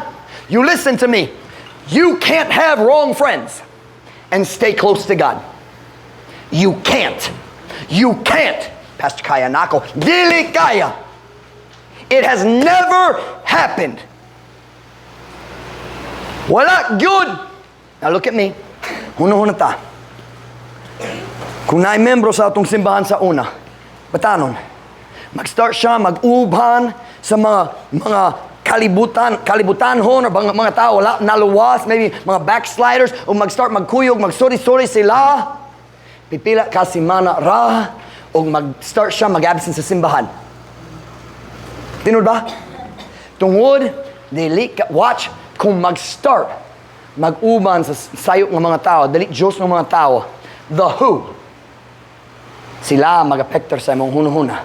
You listen to me. You can't have wrong friends and stay close to God. You can't. You can't. Pastor Kaya Nako, dili kaya. It has never happened. Wala good. Now look at me. Huna-huna ta. Kung naay membro sa atong simbahan sa una, batanon, mag-start siya, mag-uban sa mga kalibutanhon or mga tao naluwas, maybe mga backsliders, o mag-start magkuyog, magsuri-suri sila, pipila ka si mana ra, o mag-start siya mag-absent sa simbahan. Tinod ba? Tungod, watch, kung mag-start, mag-uban sa sayop ng mga tao, dali Diyos ng mga tao, the who, sila mag-apektar sa imong hunuhuna.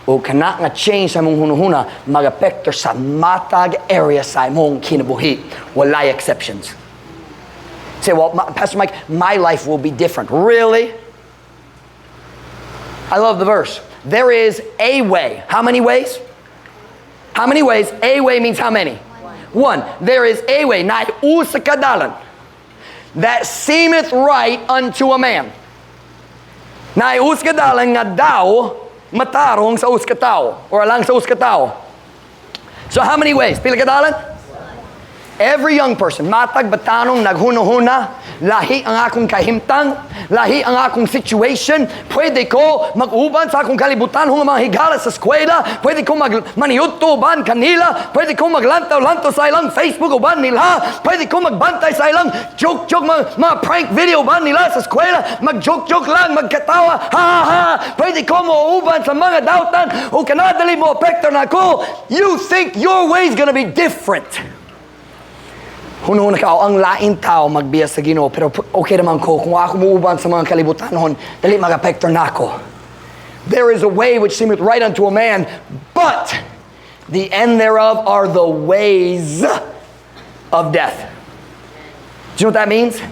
O kana nga change sa imong hunuhuna, mag-apektar sa matag area sa imong kinabuhi. Walay exceptions. Say, well, Pastor Mike, my life will be different. Really? I love the verse. There is a way. How many ways? How many ways? A way means how many? One. There is a way, na usa ka dalan, that seemeth right unto a man. Na usa ka dalan nga daw matarong sa usa ka tao or alang sa usa ka tao. So how many ways? Pila ka dalan? Every young person, matag batanong naghuno-huna, lahi ang akong kahimtang, lahi ang akong situation, pwede ko mag-uban sa akong kalibutan ng mga higala sa eskwela, pwede ko maniyuto uban kanila, pwede ko maglantaw-lantaw sa ilang Facebook uban nila, pwede ko magbantay sa ilang joke-joke, mga prank video uban nila sa eskwela, mag-joke-joke lang, magkatawa, ha-ha-ha, pwede ko mo-uban sa mga dautan, o kanadali mo apektar na ko. You think your way is gonna be different. Huno-huna ka, ang lain tao magbiya sa Ginoo, pero okay naman ko, kung ako muuban sa mga kalibutanhon, dali mag-apektar na ako. There is a way which seemeth right unto a man, but the end thereof are the ways of death. Do you know what that means?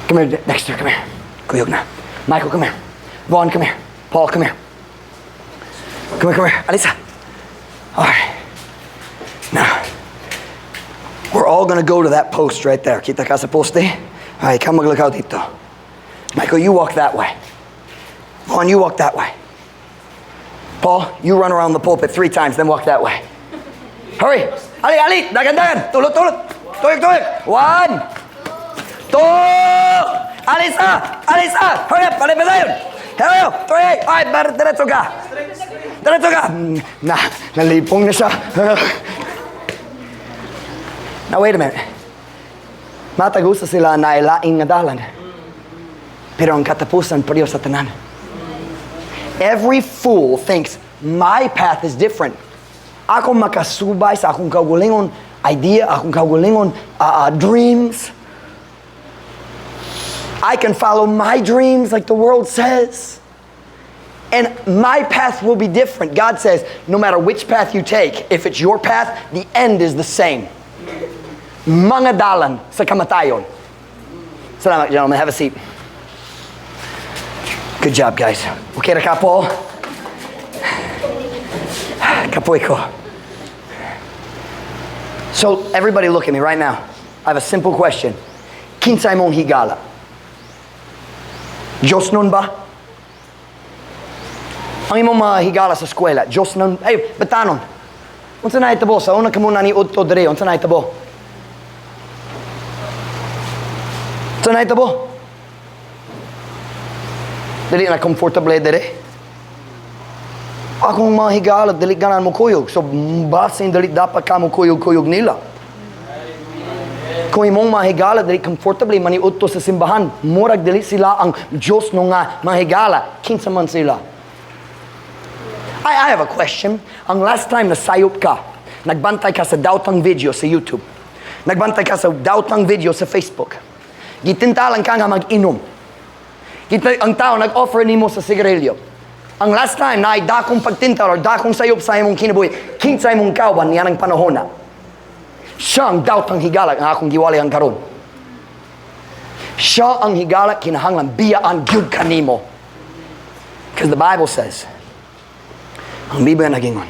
Come here, Dexter, come here. Kuyog na. Michael, come here. Vaughn, come here. Paul, come here. Come here. Alisa. All right. Now, we're all going to go to that post right there. Kita ka sa poste? All right, come maglakaw dito. Michael, you walk that way. Vaughn, you walk that way. Paul, you run around the pulpit 3 times, then walk that way. Hurry! Ali! Dagan! Tulot! Tuyok! 1, 2! Alisa! Hurry up! Hurry up! Hurry up! 3! All right, diretso ka! Nalipong na siya. Now wait a minute. Matagusa sila na ilaing nga dalan. Pero ang katapusan pareho sa tanan. Every fool thinks my path is different. Ako makasubay sa akong kaugalingon idea, akong kaugalingon dreams. I can follow my dreams like the world says. And my path will be different. God says, no matter which path you take, if it's your path, the end is the same. Mga dalan sa kamatayon. Salamat, gentlemen. Have a seat. Good job, guys. Okay na ka, Paul? Kapoy ko. So, everybody look at me right now. I have a simple question. Kinsay mong higala? Diyos nun ba? Ang imong mga higala sa eskwela, Diyos nun, batanon. Unsa na itabo? Sa una ka muna ni Udto dire, unsa na itabo? Unsa na itabo? Dili na comfortable dire. Akong mga higala, dili ganan mo kuyog. So, basin dili dapat ka mo kuyog-kuyog nila. Kung imong mga higala, dili comfortable, maniudto sa simbahan. Murag dili sila ang Diyos nung nga mga higala. Kinsa man sila. I have a question. Ang last time na sayop ka, nagbantay ka sa dautang video sa YouTube. Nagbantay ka sa dautang video sa Facebook. Gitintalan ka nga mag-inom. Ang tao nag-offer nimo sa sigarilyo. Ang last time na ay dakong pagtintal or dakong sayop sa imong kinabuhi, kinsay mong kauban niya ng panahon na. Siya ang dautang higala ang akong giwali ang karon. Siya ang higala kinahanglan biyaan gyud kanimo. Because the Bible says, ang Biblia nagingon,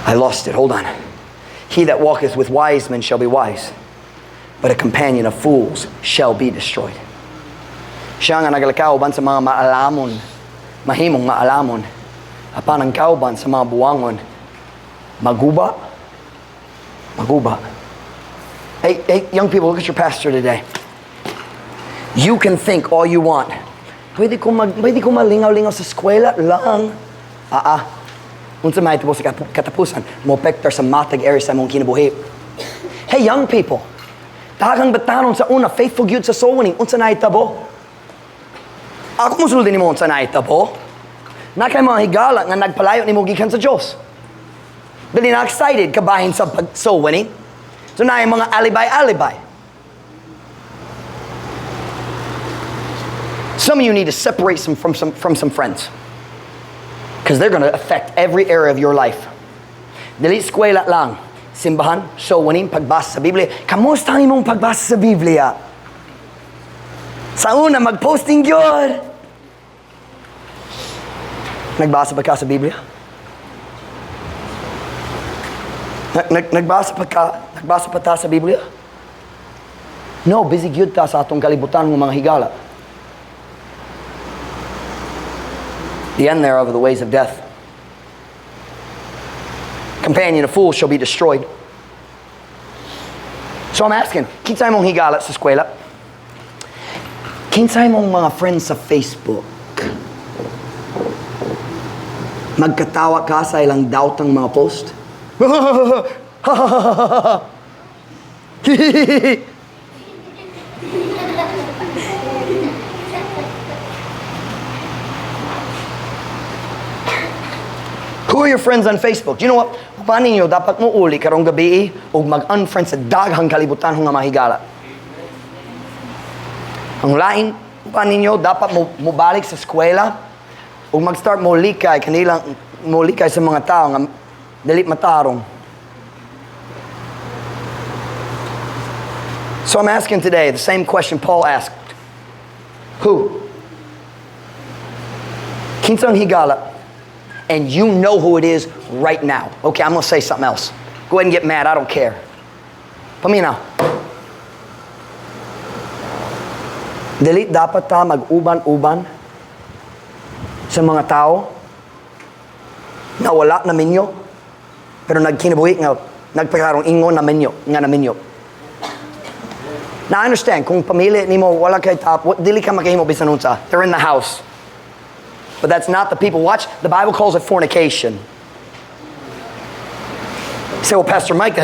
I lost it, hold on. He that walketh with wise men shall be wise, but a companion of fools shall be destroyed. Siya nga nagalakauban sa mga maalamon, mahimong maalamon, apan ang kauban sa mga buwangon, maguba. Hey, young people, look at your pastor today. You can think all you want. Pwede ko malingaw-lingaw sa eskwela lang. Unsa may ito sa katapusan, mo pektar sa matag area sa mong kinabuhi. Hey, young people, daghang batanon sa una, faithful gyud sa soul winning, unsa na itabo? Ako musuldi nimo unsa na itabo? Na kay mga higala nga nagpalayo nimo gikan sa Dios. Dili na excited kabahin sa soul winning. So na yung mga alibay. Some of you need to separate from some friends. Because they're going to affect every area of your life. Dili eskwela lang. Simbahan, soul winning, pagbasa sa Biblia. Kamusta ang imong pagbasa sa Biblia? Sa una, mag-posting yun. Nagbasa ba ka sa Biblia? Nagbasa pa ta sa Biblia? No, busy gyud ta sa atong kalibutan ng mga higala. The end thereof are the ways of death. Companion of fools shall be destroyed. So I'm asking, kinsay mong higala sa eskwela? Kinsay mong mga friends sa Facebook? Magkatawa ka sa ilang dautang mga post? Who are your friends on Facebook? You know what? Paano ninyo dapat mo uli karong gabi o mag-unfriend sa daghang kalibutan ng mga higala? Ang lain, paano ninyo dapat mo balik sa eskwela o mag-start mo likay sa mga tao nga dili matarong. So I'm asking today the same question Paul asked. Who? Kinsang higala. And you know who it is right now. Okay, I'm going to say something else. Go ahead and get mad. I don't care. Paminaw. Dili dapat ta mag-uban-uban sa mga tao na wala na minyo pero nagkinabuhi nga nagpakarong ingon na minyo. Now I understand kung pamilya nimo wala kay tapo, dili ka makahimo bisan unsa. They're in the house. But that's not the people. Watch, the Bible calls it fornication. You say, well, Pastor Mike,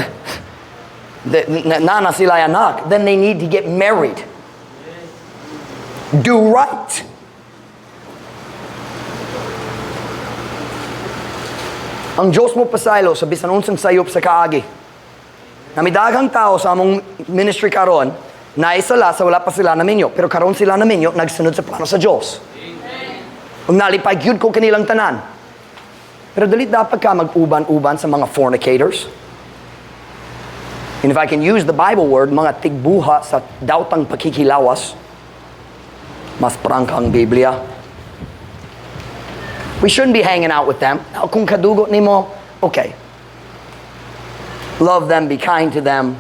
na sila anak. Then they need to get married. Do right. Ang Diyos mo pasaylo sa bisan unsang sayop sa kaagi. Namidaghang tao sa among ministry karon na isala sa wala pa sila na minyo. Pero karon sila na minyo, nagsunod sa plano sa Diyos. Kung nalipay yun ko kanilang tanan. Pero dali dapat ka mag-uban-uban sa mga fornicators. And if I can use the Bible word, mga tigbuha sa dautang pakikilawas, mas prangka ang Biblia. We shouldn't be hanging out with them. Now, kung kadugo nimo, okay. Love them, be kind to them.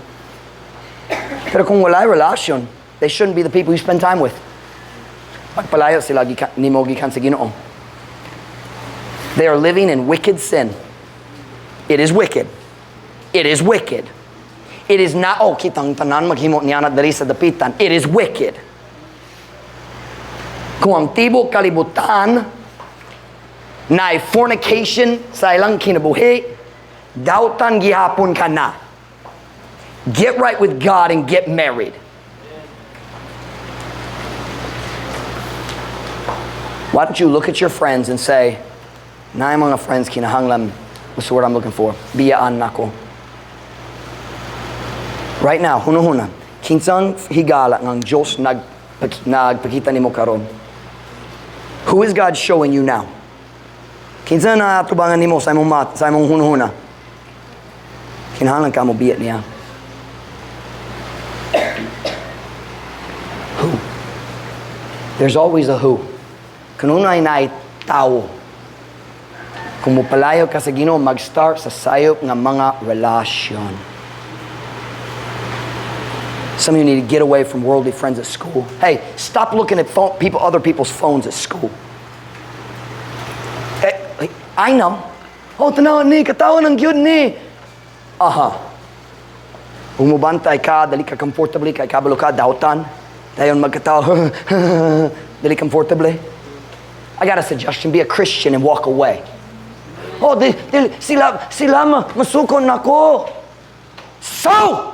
Pero kung wala relasyon, they shouldn't be the people you spend time with. Pagpalayo sila nimo gikan sa Ginoo. They are living in wicked sin. It is wicked. It is wicked. It is not, oh, kitang tanan maghimo niya na dali sa dapitan. It is wicked. Kung ang tibok kalibutan na fornication sa ilang kinabuhi, dautan gihapon ka na. Get right with God and get married. Why don't you look at your friends and say, na mga friends kinahanglan, what's the word I'm looking for? Biyaan nako. Right now, hunahuna, kinsang higala ng Diyos nagpakita nimo karon. Who is God showing you now? Kinsang na tubangan nimo sa imong hunahuna. Kinahanglan ka mo biyat niya. Who? There's always a who. Kanunay na tao. Kung mupalayo ka sa Ginoo, mag-start sa sayop ng mga relasyon. Some of you need to get away from worldly friends at school. Hey, stop looking at other people's phones at school. Hey, I know. Oh, tanawan ni, katawan ng gyud ni. Aha. Umubantay ka, dali ka comfortably, kay kabalo ka, dautan. Dayon magkatawa, dali comfortably. I got a suggestion, be a Christian and walk away. Oh, sila masukon nako. So,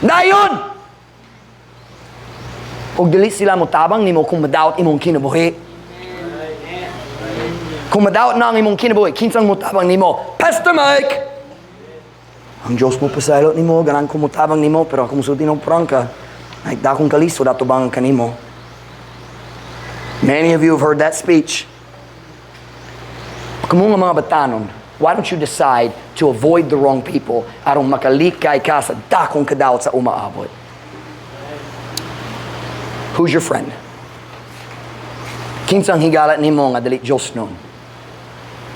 dayon! Ug dili sila mo tabang nimo kung madawat imong kinabuhi. Kung madawat na ang imong kinabuhi, kinsang mo tabang nimo? Pastor Mike! Ang Diyos mo pasaylo nimo, ganang kumutabang nimo, pero kung musulti ng prangka, ay dakong kaliso, datubangan ka nimo. Many of you have heard that speech. Kung mga batanon, why don't you decide to avoid the wrong people aron makalikay ka sa dakong kadawat sa umaabot? Who's your friend? Kinsang higala nimo nga dili Diyos nun.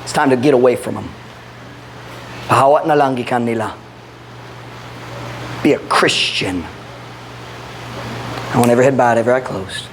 It's time to get away from them. Pahawat na lang gikan nila. Be a Christian. I want every head bowed, every eye closed.